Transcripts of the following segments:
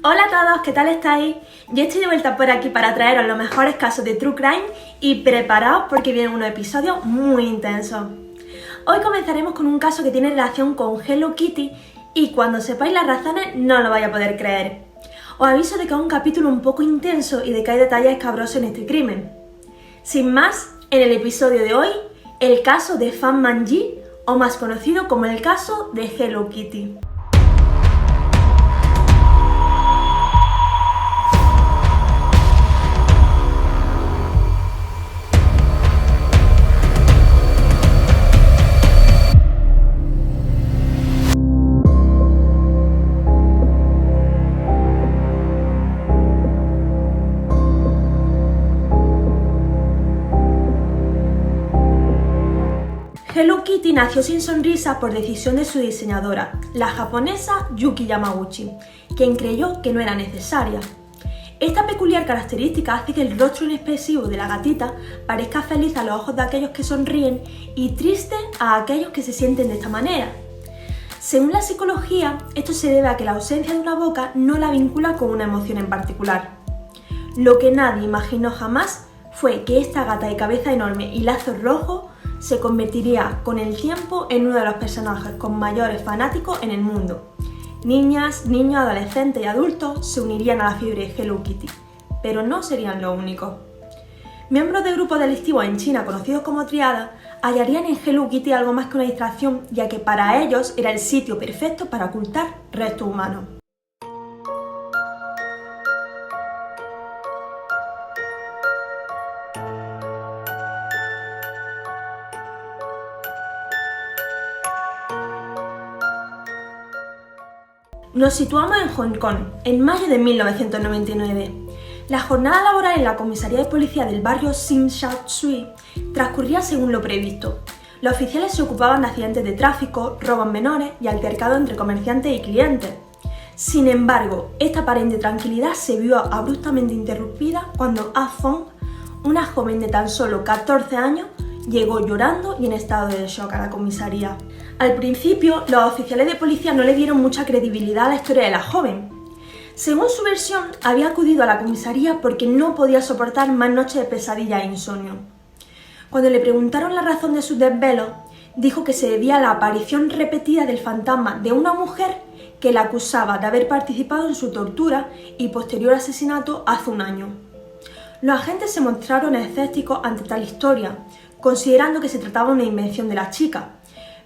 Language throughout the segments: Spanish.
Hola a todos, ¿qué tal estáis? Yo estoy de vuelta por aquí para traeros los mejores casos de True Crime y preparaos porque vienen unos episodios muy intensos. Hoy comenzaremos con un caso que tiene relación con Hello Kitty y cuando sepáis las razones no lo vais a poder creer. Os aviso de que es un capítulo un poco intenso y de que hay detalles escabrosos en este crimen. Sin más, en el episodio de hoy, el caso de Fan Man-ji, o más conocido como el caso de Hello Kitty. Hello Kitty nació sin sonrisa por decisión de su diseñadora, la japonesa Yuki Yamaguchi, quien creyó que no era necesaria. Esta peculiar característica hace que el rostro inexpresivo de la gatita parezca feliz a los ojos de aquellos que sonríen y triste a aquellos que se sienten de esta manera. Según la psicología, esto se debe a que la ausencia de una boca no la vincula con una emoción en particular. Lo que nadie imaginó jamás fue que esta gata de cabeza enorme y lazos rojos se convertiría con el tiempo en uno de los personajes con mayores fanáticos en el mundo. Niñas, niños, adolescentes y adultos se unirían a la fiebre de Hello Kitty, pero no serían los únicos. Miembros de grupos delictivos en China conocidos como triadas hallarían en Hello Kitty algo más que una distracción, ya que para ellos era el sitio perfecto para ocultar restos humanos. Nos situamos en Hong Kong, en mayo de 1999. La jornada laboral en la comisaría de policía del barrio Tsim Sha Tsui transcurría según lo previsto. Los oficiales se ocupaban de accidentes de tráfico, robos menores y altercados entre comerciantes y clientes. Sin embargo, esta aparente tranquilidad se vio abruptamente interrumpida cuando Ah Fong, una joven de tan solo 14 años, llegó llorando y en estado de shock a la comisaría. Al principio, los oficiales de policía no le dieron mucha credibilidad a la historia de la joven. Según su versión, había acudido a la comisaría porque no podía soportar más noches de pesadillas e insomnio. Cuando le preguntaron la razón de sus desvelos, dijo que se debía a la aparición repetida del fantasma de una mujer que la acusaba de haber participado en su tortura y posterior asesinato hace un año. Los agentes se mostraron escépticos ante tal historia, considerando que se trataba de una invención de la chica,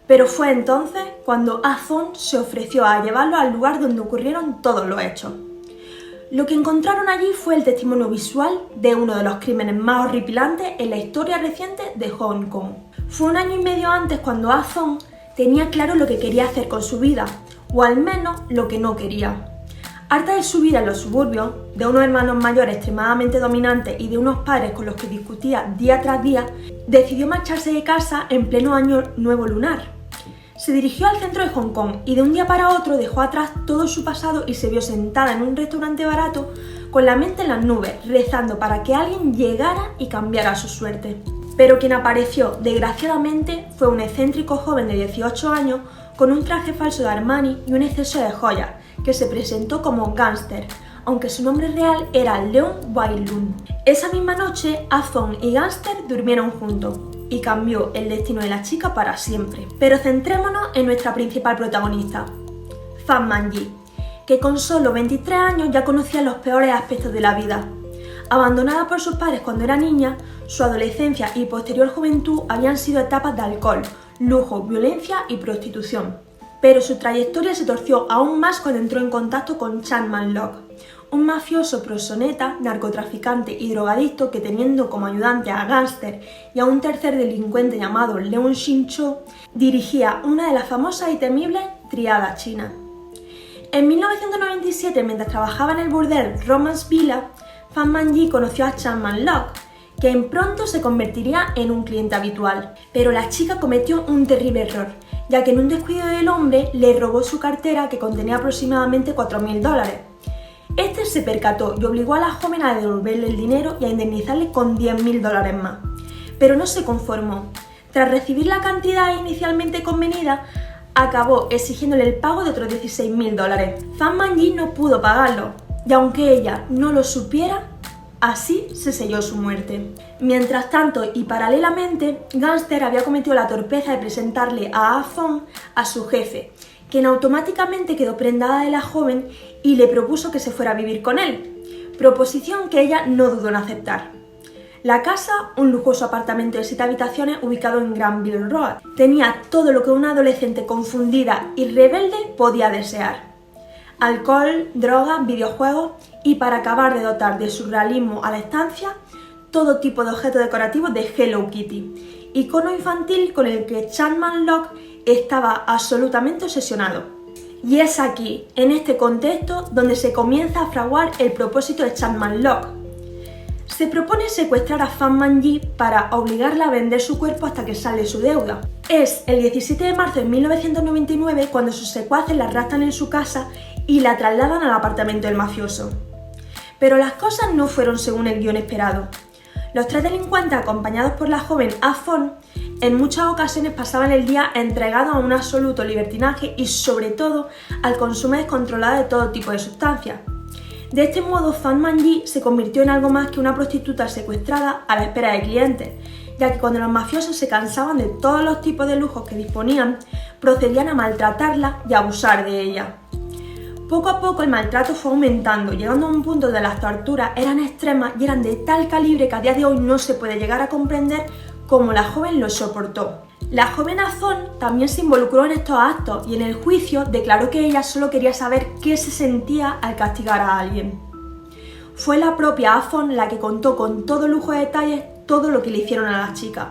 pero fue entonces cuando Ah Fong se ofreció a llevarlo al lugar donde ocurrieron todos los hechos. Lo que encontraron allí fue el testimonio visual de uno de los crímenes más horripilantes en la historia reciente de Hong Kong. Fue un año y medio antes cuando Ah Fong tenía claro lo que quería hacer con su vida, o al menos lo que no quería. Harta de su vida en los suburbios, de unos hermanos mayores extremadamente dominantes y de unos padres con los que discutía día tras día, decidió marcharse de casa en pleno año nuevo lunar. Se dirigió al centro de Hong Kong y de un día para otro dejó atrás todo su pasado y se vio sentada en un restaurante barato con la mente en las nubes, rezando para que alguien llegara y cambiara su suerte. Pero quien apareció, desgraciadamente, fue un excéntrico joven de 18 años con un traje falso de Armani y un exceso de joyas, que se presentó como gángster, aunque su nombre real era Leon Wai-lun. Esa misma noche, Ah Fong y Gángster durmieron juntos y cambió el destino de la chica para siempre. Pero centrémonos en nuestra principal protagonista, Fan Man-ji, que con solo 23 años ya conocía los peores aspectos de la vida. Abandonada por sus padres cuando era niña, su adolescencia y posterior juventud habían sido etapas de alcohol, lujo, violencia y prostitución. Pero su trayectoria se torció aún más cuando entró en contacto con Chan Man-lok, un mafioso proxeneta, narcotraficante y drogadicto que, teniendo como ayudante a Gángster y a un tercer delincuente llamado Leung Shin-cho, dirigía una de las famosas y temibles triadas chinas. En 1997, mientras trabajaba en el burdel Romance Villa, Fan Man-ji conoció a Chan Man-lok, quien pronto se convertiría en un cliente habitual. Pero la chica cometió un terrible error, ya que en un descuido del hombre le robó su cartera que contenía aproximadamente $4.000. Este se percató y obligó a la joven a devolverle el dinero y a indemnizarle con $10.000 más. Pero no se conformó. Tras recibir la cantidad inicialmente convenida, acabó exigiéndole el pago de otros $16.000. Fan Manji no pudo pagarlo, y aunque ella no lo supiera, así se selló su muerte. Mientras tanto y paralelamente, Gangster había cometido la torpeza de presentarle a Ah-fong a su jefe, quien automáticamente quedó prendada de la joven y le propuso que se fuera a vivir con él, proposición que ella no dudó en aceptar. La casa, un lujoso apartamento de 7 habitaciones ubicado en Granville Road, tenía todo lo que una adolescente confundida y rebelde podía desear: alcohol, drogas, videojuegos y, para acabar de dotar de surrealismo a la estancia, todo tipo de objetos decorativos de Hello Kitty, icono infantil con el que Chapman Locke estaba absolutamente obsesionado. Y es aquí, en este contexto, donde se comienza a fraguar el propósito de Chapman Locke. Se propone secuestrar a Fan Manji para obligarla a vender su cuerpo hasta que sale su deuda. Es el 17 de marzo de 1999 cuando sus secuaces la raptan en su casa y la trasladan al apartamento del mafioso. Pero las cosas no fueron según el guión esperado. Los 3 delincuentes, acompañados por la joven Ah-fong, en muchas ocasiones pasaban el día entregados a un absoluto libertinaje y, sobre todo, al consumo descontrolado de todo tipo de sustancias. De este modo, Fan Manji se convirtió en algo más que una prostituta secuestrada a la espera de clientes, ya que cuando los mafiosos se cansaban de todos los tipos de lujos que disponían, procedían a maltratarla y a abusar de ella. Poco a poco el maltrato fue aumentando, llegando a un punto donde las torturas eran extremas y eran de tal calibre que a día de hoy no se puede llegar a comprender cómo la joven lo soportó. La joven Ah-fong también se involucró en estos actos y en el juicio declaró que ella solo quería saber qué se sentía al castigar a alguien. Fue la propia Ah-fong la que contó con todo lujo de detalles todo lo que le hicieron a las chicas,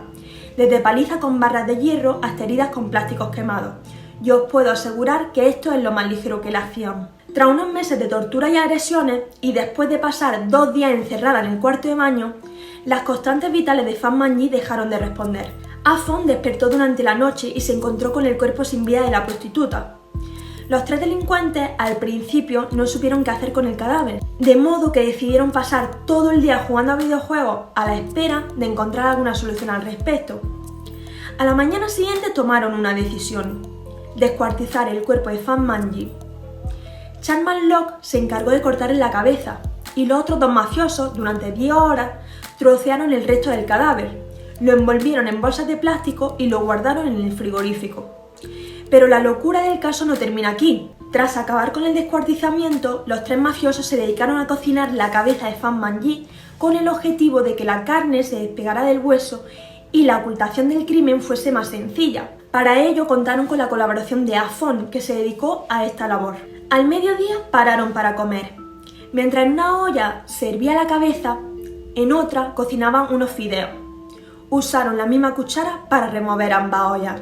desde palizas con barras de hierro hasta heridas con plásticos quemados. Yo os puedo asegurar que esto es lo más ligero que le hacían. Tras unos meses de tortura y agresiones, y después de pasar 2 días encerrada en el cuarto de baño, las constantes vitales de Fan Manji dejaron de responder. Ah-fong despertó durante la noche y se encontró con el cuerpo sin vida de la prostituta. Los 3 delincuentes al principio no supieron qué hacer con el cadáver, de modo que decidieron pasar todo el día jugando a videojuegos a la espera de encontrar alguna solución al respecto. A la mañana siguiente tomaron una decisión: descuartizar el cuerpo de Fan Manji. Chapman Locke se encargó de cortarle la cabeza y los otros 2 mafiosos, durante 10 horas, trocearon el resto del cadáver, lo envolvieron en bolsas de plástico y lo guardaron en el frigorífico. Pero la locura del caso no termina aquí. Tras acabar con el descuartizamiento, los 3 mafiosos se dedicaron a cocinar la cabeza de Fan Manji con el objetivo de que la carne se despegara del hueso y la ocultación del crimen fuese más sencilla. Para ello contaron con la colaboración de Ah-fong, que se dedicó a esta labor. Al mediodía pararon para comer. Mientras en una olla se hervía la cabeza, en otra cocinaban unos fideos. Usaron la misma cuchara para remover ambas ollas.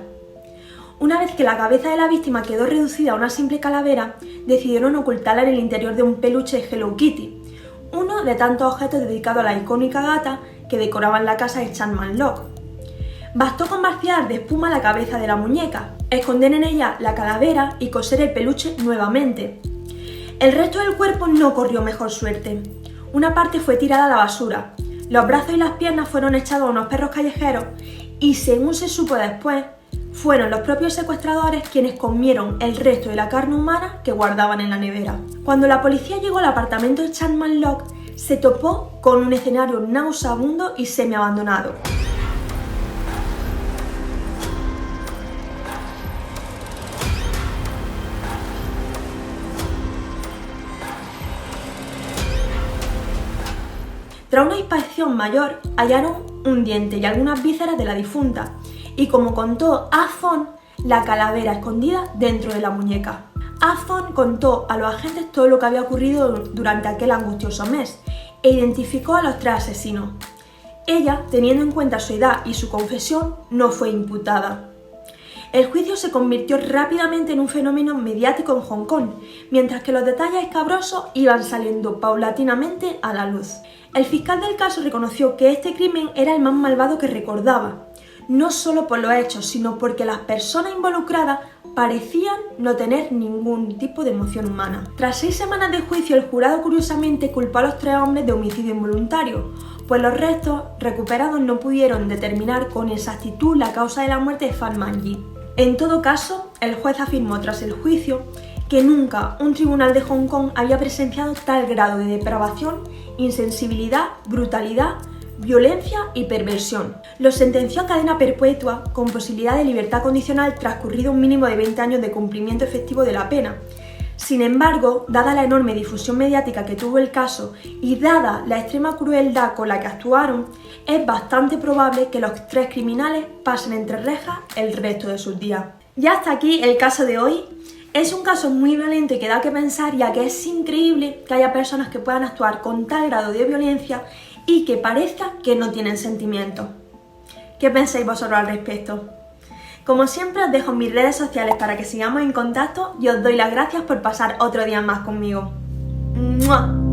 Una vez que la cabeza de la víctima quedó reducida a una simple calavera, decidieron ocultarla en el interior de un peluche de Hello Kitty, uno de tantos objetos dedicados a la icónica gata que decoraban la casa de Chapman Locke. Bastó con vaciar de espuma la cabeza de la muñeca, esconder en ella la calavera y coser el peluche nuevamente. El resto del cuerpo no corrió mejor suerte. Una parte fue tirada a la basura, los brazos y las piernas fueron echados a unos perros callejeros y, según se supo después, fueron los propios secuestradores quienes comieron el resto de la carne humana que guardaban en la nevera. Cuando la policía llegó al apartamento de Chapman Locke, se topó con un escenario nauseabundo y semiabandonado. Tras una inspección mayor, hallaron un diente y algunas vísceras de la difunta, y como contó Ah-fong, la calavera escondida dentro de la muñeca. Ah-fong contó a los agentes todo lo que había ocurrido durante aquel angustioso mes e identificó a los 3 asesinos. Ella, teniendo en cuenta su edad y su confesión, no fue imputada. El juicio se convirtió rápidamente en un fenómeno mediático en Hong Kong, mientras que los detalles escabrosos iban saliendo paulatinamente a la luz. El fiscal del caso reconoció que este crimen era el más malvado que recordaba, no solo por los hechos, sino porque las personas involucradas parecían no tener ningún tipo de emoción humana. Tras 6 semanas de juicio, el jurado curiosamente culpó a los 3 hombres de homicidio involuntario, pues los restos recuperados no pudieron determinar con exactitud la causa de la muerte de Fan Manji. En todo caso, el juez afirmó tras el juicio que nunca un tribunal de Hong Kong había presenciado tal grado de depravación, insensibilidad, brutalidad, violencia y perversión. Lo sentenció a cadena perpetua con posibilidad de libertad condicional transcurrido un mínimo de 20 años de cumplimiento efectivo de la pena. Sin embargo, dada la enorme difusión mediática que tuvo el caso y dada la extrema crueldad con la que actuaron, es bastante probable que los 3 criminales pasen entre rejas el resto de sus días. Ya hasta aquí el caso de hoy. Es un caso muy violento y que da que pensar, ya que es increíble que haya personas que puedan actuar con tal grado de violencia y que parezca que no tienen sentimientos. ¿Qué pensáis vosotros al respecto? Como siempre, os dejo mis redes sociales para que sigamos en contacto y os doy las gracias por pasar otro día más conmigo. ¡Mua!